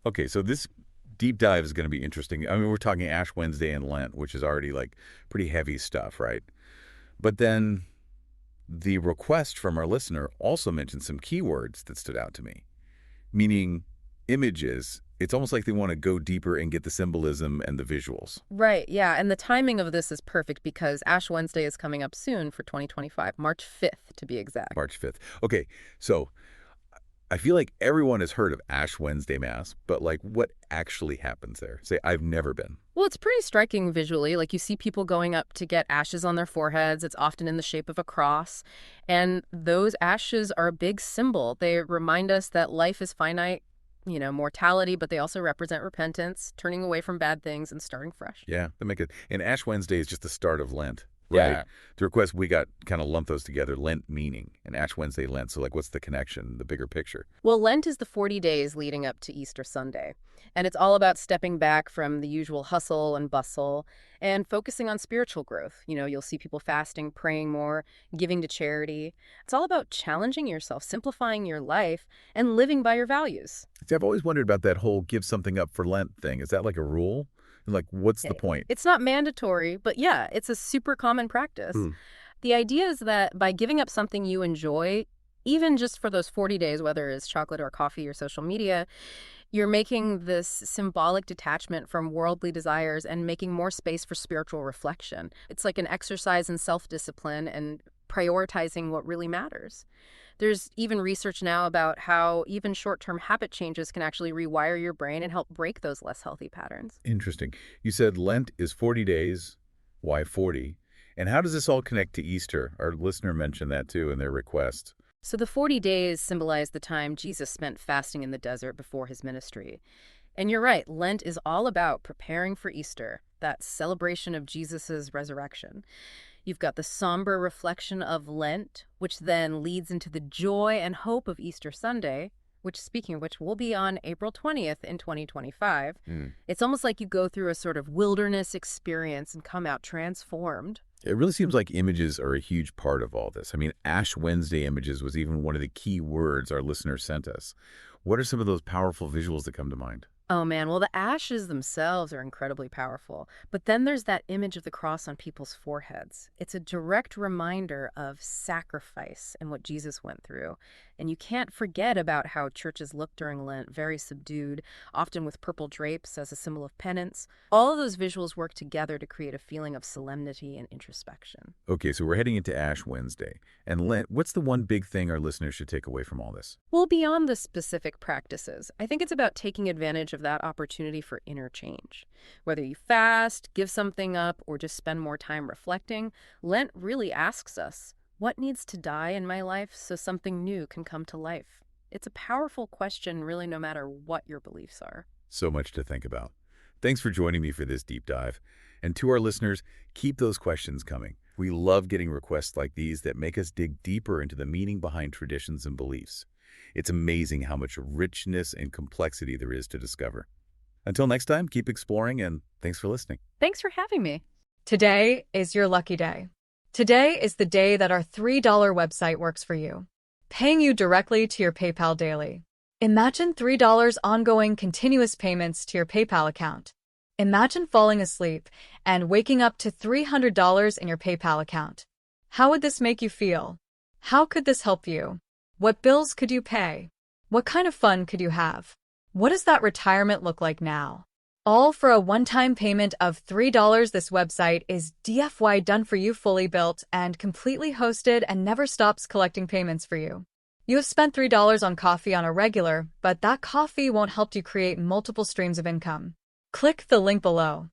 Okay, so this deep dive is going to be interesting. I mean, we're talking Ash Wednesday and Lent, which is already like pretty heavy stuff, right? But then the request from our listener also mentioned some keywords that stood out to me, meaning images. It's almost like they want to go deeper and get the symbolism and the visuals. Right, yeah, and the timing of this is perfect because Ash Wednesday is coming up soon for 2025, March 5th to be exact. March 5th. Okay, so I feel like everyone has heard of Ash Wednesday Mass, but like what actually happens there? Say, I've never been. Well, it's pretty striking visually. Like you see people going up to get ashes on their foreheads. It's often in the shape of a cross. And those ashes are a big symbol. They remind us that life is finite, mortality, but they also represent repentance, turning away from bad things and starting fresh. Yeah, that make it. And Ash Wednesday is just the start of Lent, right? Yeah. The request we got kind of lumped those together, Lent meaning and Ash Wednesday Lent. So like, what's the connection, the bigger picture? Well, Lent is the 40 days leading up to Easter Sunday, and it's all about stepping back from the usual hustle and bustle and focusing on spiritual growth. You'll see people fasting, praying more, giving to charity. It's all about challenging yourself, simplifying your life, and living by your values. See, I've always wondered about that whole give something up for Lent thing. Is that like a rule? Like, what's the point? It's not mandatory, but yeah, it's a super common practice. The idea is that by giving up something you enjoy, even just for those 40 days, whether it's chocolate or coffee or social media, you're making this symbolic detachment from worldly desires and making more space for spiritual reflection. It's like an exercise in self-discipline and prioritizing what really matters. There's even research now about how even short-term habit changes can actually rewire your brain and help break those less healthy patterns. Interesting. You said Lent is 40 days. Why 40? And how does this all connect to Easter? Our listener mentioned that too in their request. So the 40 days symbolize the time Jesus spent fasting in the desert before his ministry. And you're right, Lent is all about preparing for Easter, that celebration of Jesus's resurrection. You've got the somber reflection of Lent, which then leads into the joy and hope of Easter Sunday, which, speaking of which, will be on April 20th in 2025. It's almost like you go through a sort of wilderness experience and come out transformed. It really seems like images are a huge part of all this. I mean, Ash Wednesday images was even one of the key words our listeners sent us. What are some of those powerful visuals that come to mind? Oh man, well, the ashes themselves are incredibly powerful. But then there's that image of the cross on people's foreheads. It's a direct reminder of sacrifice and what Jesus went through. And you can't forget about how churches look during Lent, very subdued, often with purple drapes as a symbol of penance. All of those visuals work together to create a feeling of solemnity and introspection. Okay, so we're heading into Ash Wednesday. And Lent, what's the one big thing our listeners should take away from all this? Well, beyond the specific practices, I think it's about taking advantage of that opportunity for inner change. Whether you fast, give something up, or just spend more time reflecting, Lent really asks us, what needs to die in my life so something new can come to life? It's a powerful question, really, no matter what your beliefs are. So much to think about. Thanks for joining me for this deep dive. And to our listeners, keep those questions coming. We love getting requests like these that make us dig deeper into the meaning behind traditions and beliefs. It's amazing how much richness and complexity there is to discover. Until next time, keep exploring, and thanks for listening. Thanks for having me. Today is your lucky day. Today is the day that our $3 website works for you, paying you directly to your PayPal daily. Imagine $3 ongoing continuous payments to your PayPal account. Imagine falling asleep and waking up to $300 in your PayPal account. How would this make you feel? How could this help you? What bills could you pay? What kind of fun could you have? What does that retirement look like now? All for a one-time payment of $3. This website is DFY done for you, fully built and completely hosted, and never stops collecting payments for you. You have spent $3 on coffee on a regular, but that coffee won't help you create multiple streams of income. Click the link below.